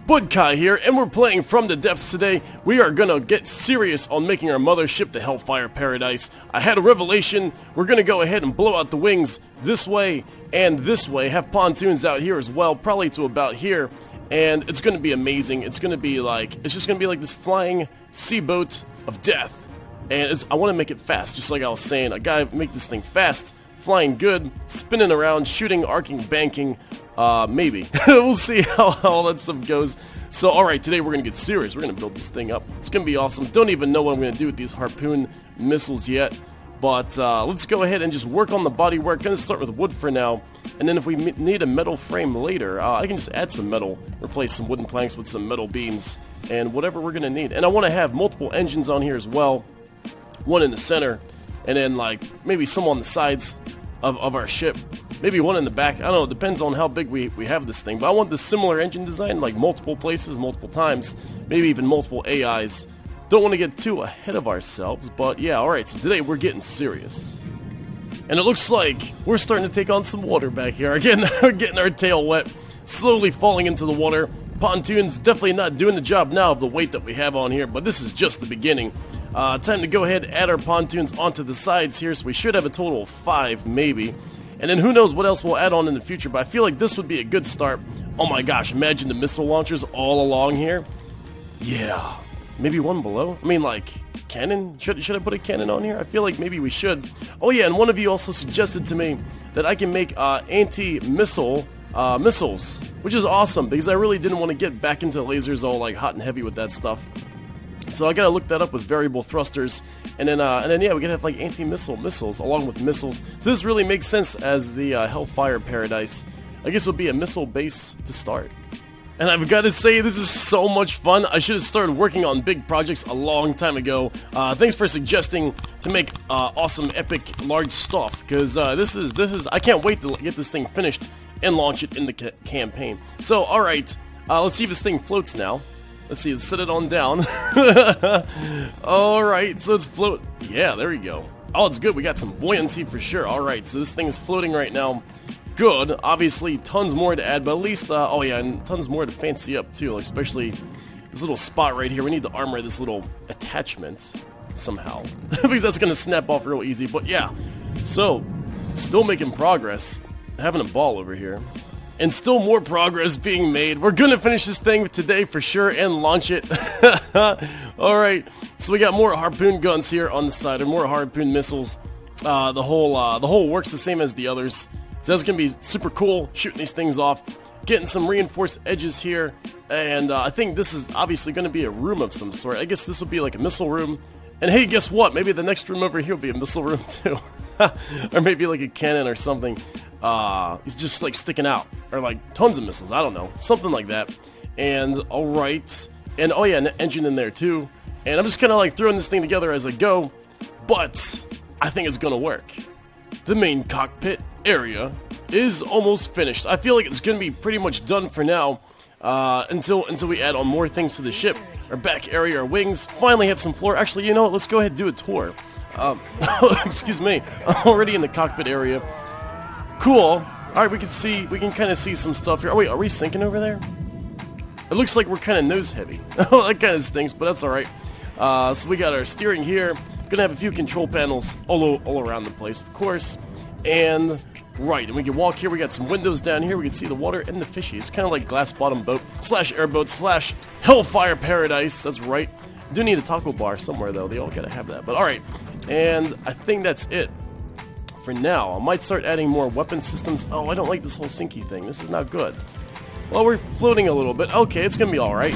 Budkai here, and we're playing From the Depths today. We are gonna get serious on making our mothership the Hellfire Paradise. I had a revelation. We're gonna go ahead and blow out the wings this way and this way. Have pontoons out here as well, probably to about here. And it's gonna be amazing. It's just gonna be like this flying sea boat of death. And I want to make it fast, just like I was saying. I gotta make this thing fast, flying good, spinning around, shooting, arcing, banking. Maybe. We'll see how all that stuff goes. So, alright, today we're going to get serious. We're going to build this thing up. It's going to be awesome. Don't even know what I'm going to do with these harpoon missiles yet. But, let's go ahead and just work on the body work. Going to start with wood for now. And then if we need a metal frame later, I can just add some metal. Replace some wooden planks with some metal beams. And whatever we're going to need. And I want to have multiple engines on here as well. One in the center. And then, like, maybe some on the sides of our ship. Maybe one in the back. I don't know. It depends on how big we have this thing. But I want this similar engine design, like multiple places, multiple times. Maybe even multiple AIs. Don't want to get too ahead of ourselves. But yeah, alright. So today we're getting serious. And it looks like we're starting to take on some water back here. Again, we're getting our tail wet. Slowly falling into the water. Pontoons definitely not doing the job now of the weight that we have on here. But this is just the beginning. Time to go ahead and add our pontoons onto the sides here. So we should have a total of 5 maybe. And then who knows what else we'll add on in the future, but I feel like this would be a good start. Oh my gosh, imagine the missile launchers all along here. Yeah, maybe one below. I mean, like, cannon? Should I put a cannon on here? I feel like maybe we should. Oh yeah, and one of you also suggested to me that I can make anti-missile missiles, which is awesome, because I really didn't want to get back into lasers all like hot and heavy with that stuff. So I gotta look that up with variable thrusters, and then yeah, we gotta have like anti-missile missiles along with missiles. So this really makes sense as the Hellfire Paradise. I guess it would be a missile base to start. And I've got to say, this is so much fun. I should have started working on big projects a long time ago. Thanks for suggesting to make awesome, epic, large stuff, because this is I can't wait to get this thing finished and launch it in the campaign. So, all right, let's see if this thing floats now. Let's see, let's set it on down. Alright, so let's float. Yeah, there we go. Oh, it's good. We got some buoyancy for sure. Alright, so this thing is floating right now. Good. Obviously, tons more to add, but at least, oh yeah, and tons more to fancy up too, like especially this little spot right here. We need to armor this little attachment somehow, because that's going to snap off real easy. But yeah, so, still making progress. Having a ball over here. And still more progress being made. We're gonna finish this thing today for sure and launch it. Alright, so we got more harpoon guns here on the side, or more harpoon missiles. The whole works the same as the others. So that's gonna be super cool, shooting these things off. Getting some reinforced edges here. And I think this is obviously gonna be a room of some sort. I guess this will be like a missile room. And hey, guess what? Maybe the next room over here will be a missile room too. Or maybe like a cannon or something. He's just like sticking out, or like tons of missiles, I don't know, something like that. And alright, and oh yeah, an engine in there too. And I'm just kind of like throwing this thing together as I go, but I think it's gonna work. The main cockpit area is almost finished. I feel like it's gonna be pretty much done for now, until we add on more things to the ship. Our back area, our wings, finally have some floor. Actually, you know what, let's go ahead and do a tour. Excuse me, I'm already in the cockpit area. Cool. Alright, we can kind of see some stuff here. Oh wait, are we sinking over there? It looks like we're kind of nose heavy. Oh, that kind of stinks, but that's alright. So we got our steering here. Gonna have a few control panels all around the place, of course. And, right, and we can walk here. We got some windows down here. We can see the water and the fishy. It's kind of like glass bottom boat / airboat / Hellfire Paradise. That's right. Do need a taco bar somewhere, though. They all gotta have that. But alright, and I think that's it. For now, I might start adding more weapon systems. Oh, I don't like this whole sinky thing. This is not good. Well, we're floating a little bit. Okay, it's gonna be alright.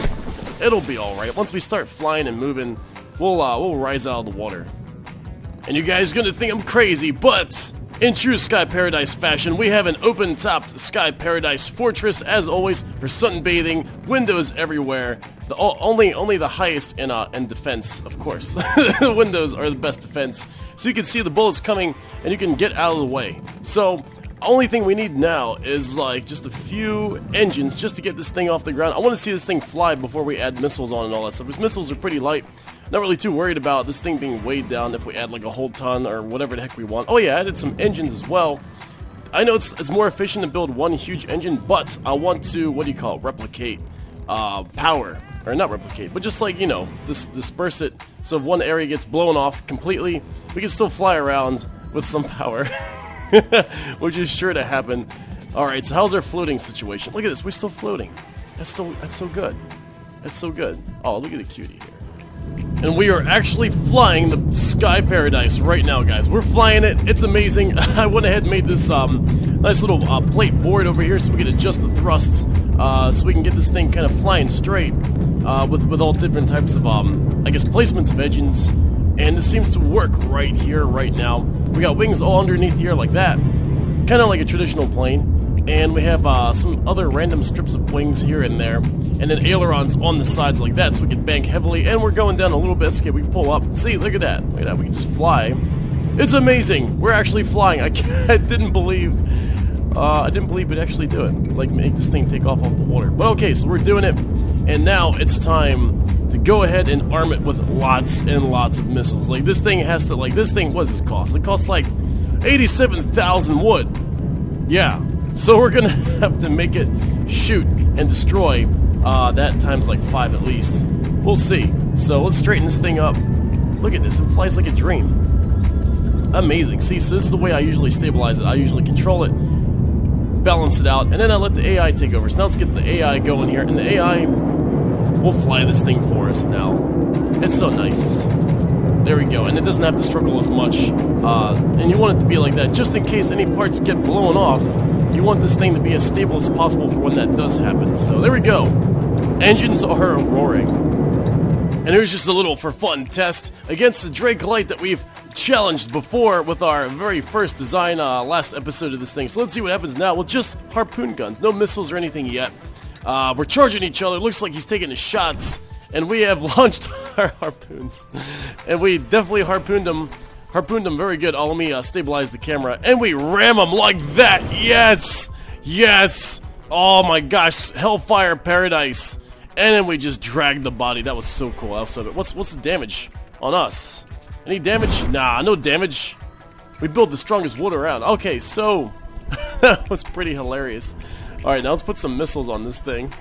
It'll be alright. Once we start flying and moving, we'll rise out of the water. And you guys are gonna think I'm crazy, but in true Sky Paradise fashion, we have an open-topped Sky Paradise fortress, as always, for sunbathing, windows everywhere. Only the highest in defense, of course. The windows are the best defense. So you can see the bullets coming, and you can get out of the way. So, only thing we need now is like just a few engines just to get this thing off the ground. I want to see this thing fly before we add missiles on and all that stuff, because missiles are pretty light. Not really too worried about this thing being weighed down if we add like a whole ton or whatever the heck we want. Oh yeah, I added some engines as well. I know it's more efficient to build one huge engine, but I want to, replicate power. Or not replicate, but just like, you know, disperse it. So if one area gets blown off completely, we can still fly around with some power. Which is sure to happen. Alright, so how's our floating situation? Look at this, we're still floating. That's so good. That's so good. Oh, look at the cutie here. And we are actually flying the Sky Paradise right now, guys. We're flying it. It's amazing. I went ahead and made this nice little plate board over here so we can adjust the thrusts, so we can get this thing kind of flying straight with all different types of, I guess, placements of engines. And this seems to work right here, right now. We got wings all underneath here like that, kind of like a traditional plane. And we have some other random strips of wings here and there. And then ailerons on the sides like that so we can bank heavily. And we're going down a little bit. Okay, we can pull up. See, look at that. Look at that. We can just fly. It's amazing. We're actually flying. I didn't believe we'd actually do it. Like, make this thing take off the water. But okay, so we're doing it. And now it's time to go ahead and arm it with lots and lots of missiles. Like, this thing has to, like, this thing, what does it cost? It costs like 87,000 wood. Yeah. So we're gonna have to make it shoot and destroy that times like 5 at least. We'll see. So let's straighten this thing up. Look at this, it flies like a dream. Amazing. See, so this is the way I usually stabilize it. I usually control it, balance it out, and then I let the AI take over. So now let's get the AI going here, and the AI will fly this thing for us now. It's so nice. There we go, and it doesn't have to struggle as much. And you want it to be like that, just in case any parts get blown off. You want this thing to be as stable as possible for when that does happen. So there we go. Engines are roaring. And here's just a little for fun test against the Dracolite that we've challenged before with our very first design last episode of this thing. So let's see what happens now with just harpoon guns. No missiles or anything yet. We're charging each other. Looks like he's taking his shots. And we have launched our harpoons. And we definitely harpooned him very good. Oh, let me stabilize the camera. And we ram him like that. Yes! Yes! Oh my gosh. Hellfire Paradise. And then we just dragged the body. That was so cool. What's the damage on us? Any damage? Nah, no damage. We built the strongest wood around. Okay, so that was pretty hilarious. Alright, now let's put some missiles on this thing.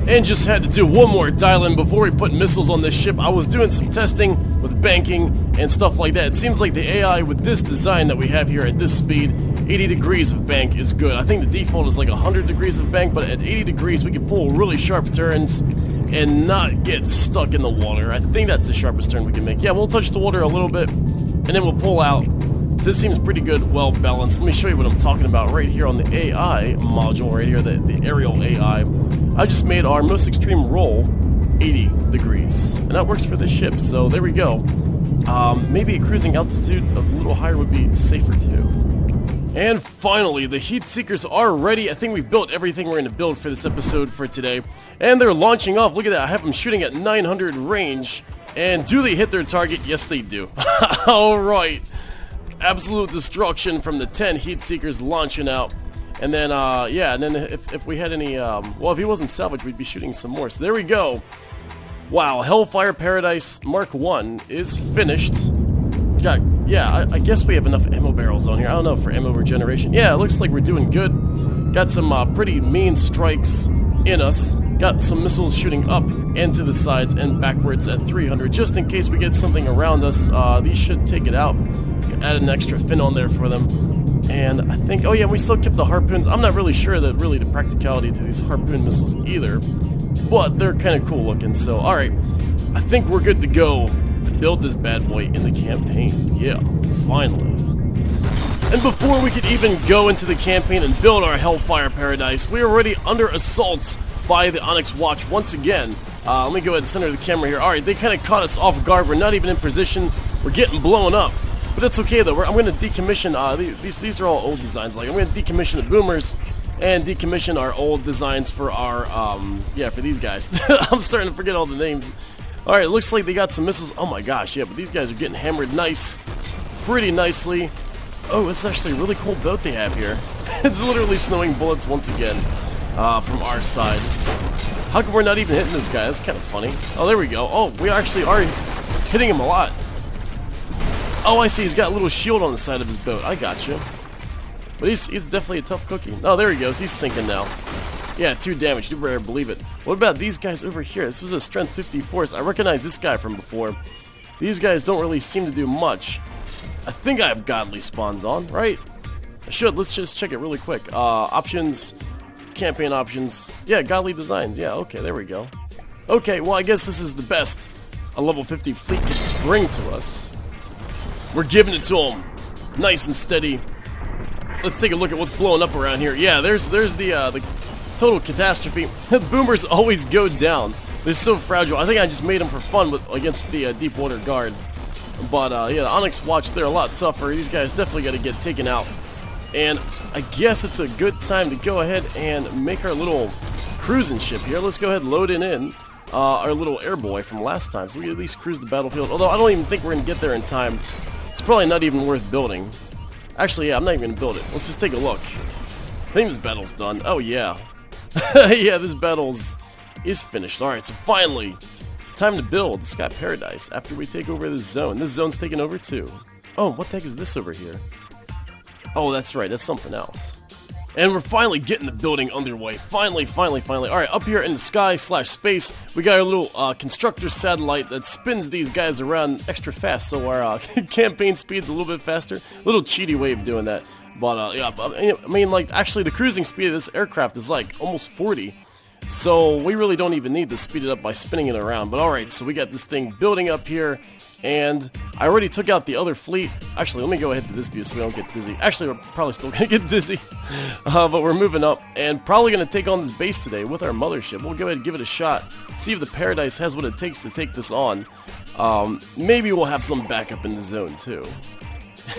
And just had to do one more dial-in before we put missiles on this ship. I was doing some testing with banking and stuff like that. It seems like the AI with this design that we have here at this speed, 80 degrees of bank is good. I think the default is like 100 degrees of bank, but at 80 degrees we can pull really sharp turns and not get stuck in the water. I think that's the sharpest turn we can make. Yeah, we'll touch the water a little bit, and then we'll pull out. So this seems pretty good, well balanced. Let me show you what I'm talking about right here on the AI module right here, the aerial AI. I just made our most extreme roll 80 degrees, and that works for this ship, so there we go. Maybe a cruising altitude a little higher would be safer too. And finally, the heat seekers are ready. I think we've built everything we're going to build for this episode for today. And they're launching off. Look at that. I have them shooting at 900 range. And do they hit their target? Yes, they do. Alright. Absolute destruction from the 10 heat seekers launching out. And then, yeah, and then if we had any, well, if he wasn't salvaged, we'd be shooting some more. So there we go. Wow, Hellfire Paradise Mark 1 is finished. Yeah, I guess we have enough ammo barrels on here. I don't know, for ammo regeneration. Yeah, it looks like we're doing good. Got some pretty mean strikes in us. Got some missiles shooting up and to the sides and backwards at 300, just in case we get something around us. These should take it out. Add an extra fin on there for them. And I think, oh yeah, we still kept the harpoons. I'm not really sure that really the practicality to these harpoon missiles either, but they're kind of cool looking. So, alright, I think we're good to go to build this bad boy in the campaign. Yeah, finally. And before we could even go into the campaign and build our Hellfire Paradise, we're already under assault by the Onyx Watch once again. Let me go ahead and center the camera here. Alright, they kind of caught us off guard. We're not even in position. We're getting blown up. But it's okay though. I'm going to decommission, these are all old designs. Like, I'm going to decommission the boomers and decommission our old designs for our, yeah, for these guys. I'm starting to forget all the names. Alright, it looks like they got some missiles. Oh my gosh, yeah, but these guys are getting hammered pretty nicely. Oh, it's actually a really cool boat they have here. It's literally snowing bullets once again from our side. How come we're not even hitting this guy? That's kind of funny. Oh, there we go. Oh, we actually are hitting him a lot. Oh, I see. He's got a little shield on the side of his boat. I got you. But he's definitely a tough cookie. Oh, there he goes. He's sinking now. Yeah, 2 damage. You better believe it. What about these guys over here? This was a strength 50 force. I recognize this guy from before. These guys don't really seem to do much. I think I have godly spawns on, right? I should. Let's just check it really quick. Options, campaign options. Yeah, godly designs. Yeah, okay, there we go. Okay, well, I guess this is the best a level 50 fleet could bring to us. We're giving it to them. Nice and steady. Let's take a look at what's blowing up around here. Yeah, there's the total catastrophe. Boomers always go down. They're so fragile. I think I just made them for fun against the deep water guard. But yeah, the Onyx Watch, they're a lot tougher. These guys definitely got to get taken out. And I guess it's a good time to go ahead and make our little cruising ship here. Let's go ahead and load it in. Our little airboy from last time, so we can at least cruise the battlefield. Although I don't even think we're going to get there in time. It's probably not even worth building. Actually, yeah, I'm not even going to build it. Let's just take a look. I think this battle's done. Oh, yeah. Yeah, this battle's is finished. Alright, so finally, time to build Sky Paradise after we take over this zone. This zone's taken over too. Oh, what the heck is this over here? Oh, that's right, that's something else. And we're finally getting the building underway. Finally. Alright, up here in the sky/space, we got our little constructor satellite that spins these guys around extra fast, so our campaign speed's a little bit faster. A little cheaty way of doing that. But, yeah, I mean, like, actually, the cruising speed of this aircraft is, like, almost 40. So, we really don't even need to speed it up by spinning it around. But, alright, so we got this thing building up here. And I already took out the other fleet. Actually, let me go ahead to this view so we don't get dizzy. Actually, we're probably still going to get dizzy. But we're moving up. And probably going to take on this base today with our mothership. We'll go ahead and give it a shot. See if the Paradise has what it takes to take this on. Maybe we'll have some backup in the zone, too.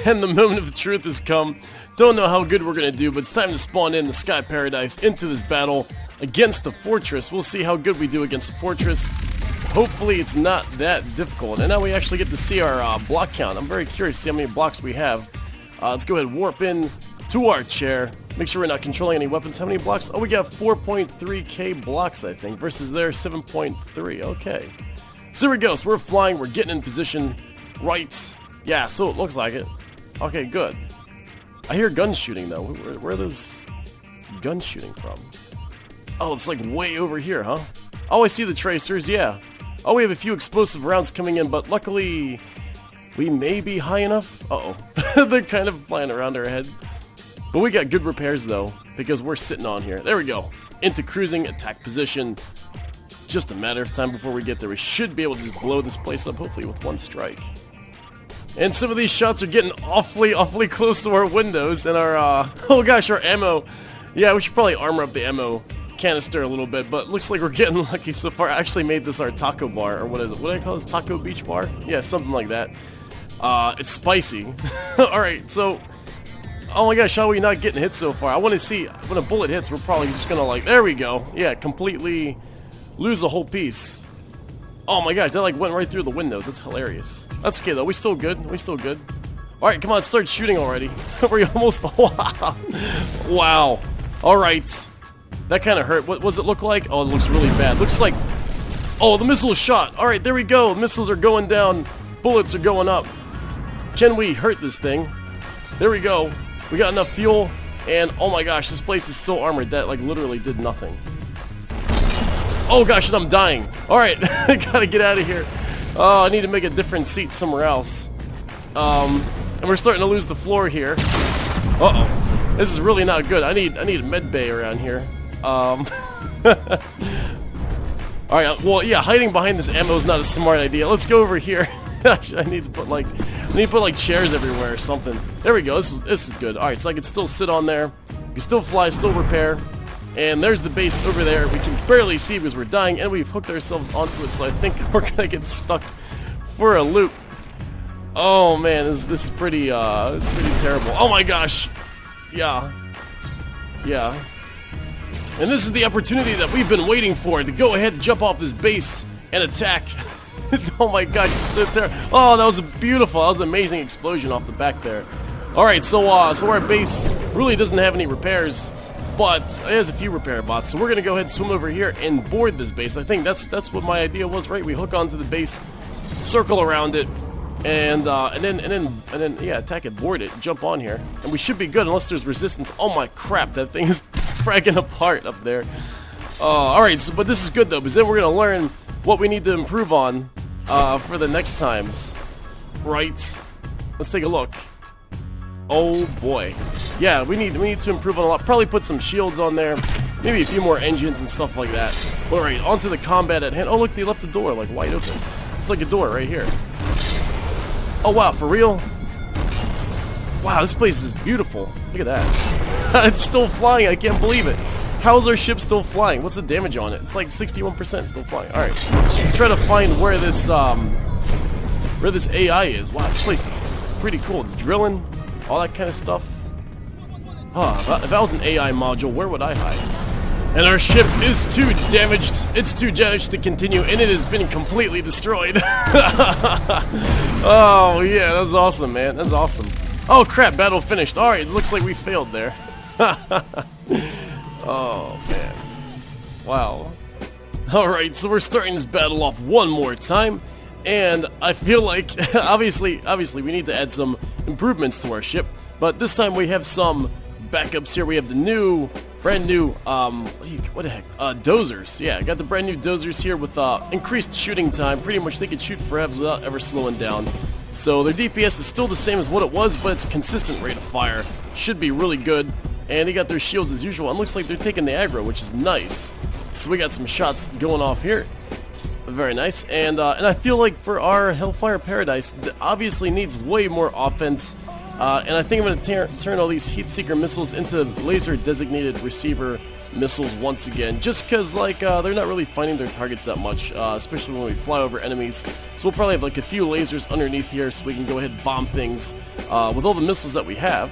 And the moment of truth has come. Don't know how good we're going to do, but it's time to spawn in the Sky Paradise into this battle against the Fortress. We'll see how good we do against the Fortress. Hopefully it's not that difficult. And now we actually get to see our block count. I'm very curious to see how many blocks we have. Let's go ahead and warp in to our chair. Make sure we're not controlling any weapons. How many blocks? Oh, we got 4.3k blocks, I think, versus their 7.3. Okay. So here we go. So we're flying. We're getting in position. Right. Yeah, so it looks like it. Okay, good. I hear guns shooting, though. Where are those guns shooting from? Oh, it's like way over here, huh? Oh, I see the tracers, yeah. Oh, we have a few explosive rounds coming in, but luckily we may be high enough. Uh-oh. They're kind of flying around our head. But we got good repairs, though, because we're sitting on here. There we go. Into cruising attack position. Just a matter of time before we get there. We should be able to just blow this place up, hopefully with one strike. And some of these shots are getting awfully close to our windows and our, oh gosh, our ammo. Yeah, we should probably armor up the ammo canister a little bit, but looks like we're getting lucky so far. I actually made this our taco bar, or what is it? What do I call this? Taco beach bar? Yeah, something like that. It's spicy. Alright, so, oh my gosh, how are we not getting hit so far? I want to see, when a bullet hits, we're probably just gonna like, there we go. Yeah, completely lose a whole piece. Oh my gosh, that like went right through the windows. That's hilarious. That's okay though, we still good. Alright, come on, start shooting already. We're almost, wow. Alright. That kind of hurt. What does it look like? Oh, it looks really bad. Looks like, oh, the missile is shot. Alright, there we go. Missiles are going down. Bullets are going up. Can we hurt this thing? There we go. We got enough fuel. And, oh my gosh, this place is so armored that, like, literally did nothing. Oh gosh, and I'm dying. Alright, I gotta get out of here. Oh, I need to make a different seat somewhere else. And we're starting to lose the floor here. Uh-oh. This is really not good. I need a med bay around here. Alright, well, yeah, hiding behind this ammo is not a smart idea. Let's go over here. I need to put like chairs everywhere or something. There we go. This is good. Alright, so I can still sit on there. We can still fly, still repair. And there's the base over there. We can barely see because we're dying, and we've hooked ourselves onto it, so I think we're gonna get stuck for a loop. Oh man, this is pretty terrible. Oh my gosh. Yeah. And this is the opportunity that we've been waiting for, to go ahead and jump off this base and attack. Oh my gosh, it's so terrible. Oh, that was beautiful. That was an amazing explosion off the back there. Alright, so our base really doesn't have any repairs, but it has a few repair bots. So we're gonna go ahead and swim over here and board this base. I think that's what my idea was, right? We hook onto the base, circle around it, and then yeah, attack it, board it, jump on here, and we should be good unless there's resistance. Oh my crap, that thing is fragging apart up there. Alright, so, but this is good though, because then we're going to learn what we need to improve on for the next times. Right? Let's take a look. Oh boy. Yeah, we need to improve on a lot. Probably put some shields on there. Maybe a few more engines and stuff like that. Alright, onto the combat at hand. Oh look, they left the door like wide open. It's like a door right here. Oh wow, for real? Wow, this place is beautiful. Look at that. It's still flying, I can't believe it. How is our ship still flying? What's the damage on it? It's like 61% still flying. Alright, let's try to find where this AI is. Wow, this place is pretty cool. It's drilling, all that kind of stuff. If that was an AI module, where would I hide? And our ship is too damaged. It's too damaged to continue, and it has been completely destroyed. Oh, yeah, that's awesome, man. That's awesome. Oh, crap, battle finished. Alright, it looks like we failed there. Oh, man. Wow. Alright, so we're starting this battle off one more time. And I feel like, obviously, we need to add some improvements to our ship. But this time we have some backups here. We have the brand new, what the heck, dozers. Yeah, I got the brand new dozers here with increased shooting time. Pretty much they can shoot forever without ever slowing down. So their DPS is still the same as what it was, but it's a consistent rate of fire. Should be really good. And they got their shields as usual. And looks like they're taking the aggro, which is nice. So we got some shots going off here. Very nice. And I feel like for our Hellfire Paradise, it obviously needs way more offense. And I think I'm going to turn all these heat seeker missiles into laser designated receiver missiles once again, just because like they're not really finding their targets that much, especially when we fly over enemies. So we'll probably have like a few lasers underneath here so we can go ahead and bomb things with all the missiles that we have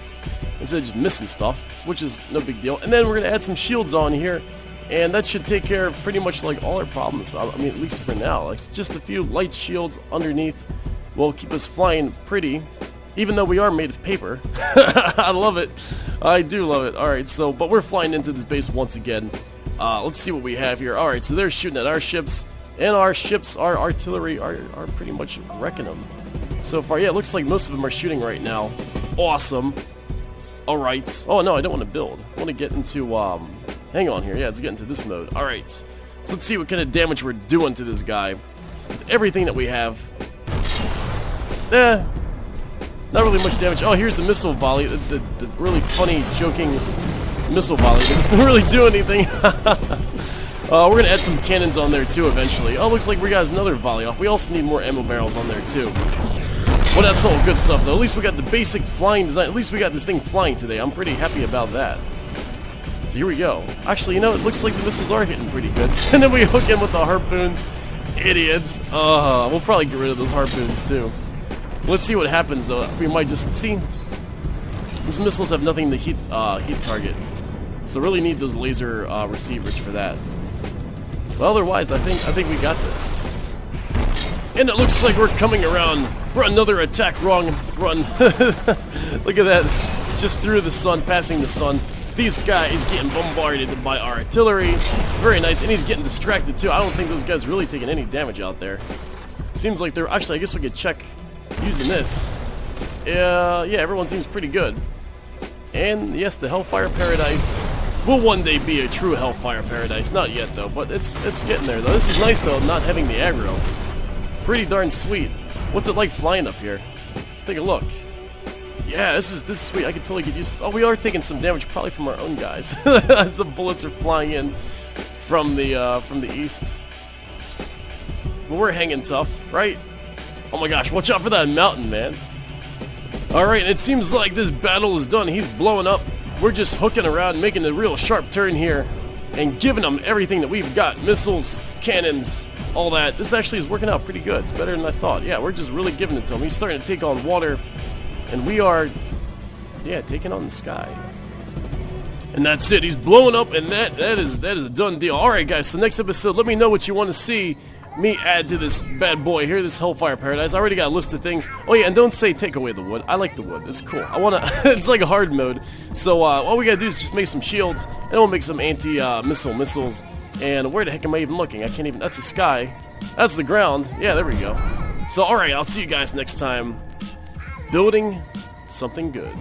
instead of just missing stuff, which is no big deal. And then we're going to add some shields on here, and that should take care of pretty much like all our problems. I mean, at least for now, like just a few light shields underneath will keep us flying pretty. Even though we are made of paper. I love it. I do love it. Alright, so, but we're flying into this base once again. Let's see what we have here. Alright, so they're shooting at our ships. And our ships, our artillery, are pretty much wrecking them. So far, yeah, it looks like most of them are shooting right now. Awesome. Alright. Oh, no, I don't want to build. I want to get into, hang on here. Yeah, let's get into this mode. Alright. So let's see what kind of damage we're doing to this guy. With everything that we have. Not really much damage. Oh, here's the missile volley. The really funny, joking missile volley. It doesn't really do anything. We're going to add some cannons on there, too, eventually. Oh, looks like we got another volley off. We also need more ammo barrels on there, too. Well, that's all good stuff, though. At least we got the basic flying design. At least we got this thing flying today. I'm pretty happy about that. So here we go. Actually, you know, it looks like the missiles are hitting pretty good. And then we hook in with the harpoons. Idiots. We'll probably get rid of those harpoons, too. Let's see what happens, though. We might just see. These missiles have nothing to heat target, so really need those laser receivers for that. But otherwise, I think we got this. And it looks like we're coming around for another attack run. Look at that, just through the sun, passing the sun. This guy is getting bombarded by our artillery. Very nice, and he's getting distracted too. I don't think those guys really taking any damage out there. Seems like they're actually. I guess we could check. Using this, yeah, everyone seems pretty good. And yes, the Hellfire Paradise will one day be a true Hellfire Paradise. Not yet though, but it's getting there though. This is nice though, not having the aggro. Pretty darn sweet. What's it like flying up here? Let's take a look. Yeah, this is sweet. I can totally get used to. Oh, we are taking some damage probably from our own guys as the bullets are flying in from the east. But we're hanging tough, right? Oh my gosh, watch out for that mountain, man. Alright, it seems like this battle is done. He's blowing up. We're just hooking around, making a real sharp turn here, and giving them everything that we've got. Missiles, cannons, all that. This actually is working out pretty good. It's better than I thought. Yeah, we're just really giving it to him. He's starting to take on water, and we are, yeah, taking on the sky. And that's it. He's blowing up, and that is a done deal. Alright, guys, so next episode, let me know what you want to see me add to this bad boy here, this Hellfire Paradise. I already got a list of things. Oh yeah, and don't say take away the wood. I like the wood. It's cool. I wanna. It's like a hard mode. So all we gotta do is just make some shields, and we'll make some anti-missile missiles. And where the heck am I even looking? I can't even. That's the sky. That's the ground. Yeah, there we go. So all right, I'll see you guys next time. Building something good.